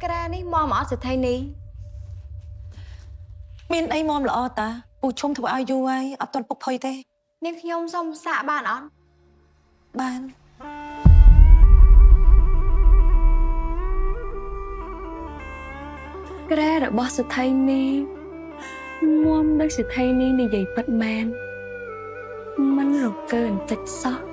ក្រែនេះមកអត់សិទ្ធិនេះមានអីមមល្អតាពូឈុំធ្វើឲ្យយូរហើយអត់ទាន់ពុកផុយទេនាងខ្ញុំសុំសាកបានអត់បានក្រែរបស់សិទ្ធិនេះមុំដូចសិទ្ធិនេះនិយាយពិតមែនមិនរកើបន្តិចសោះ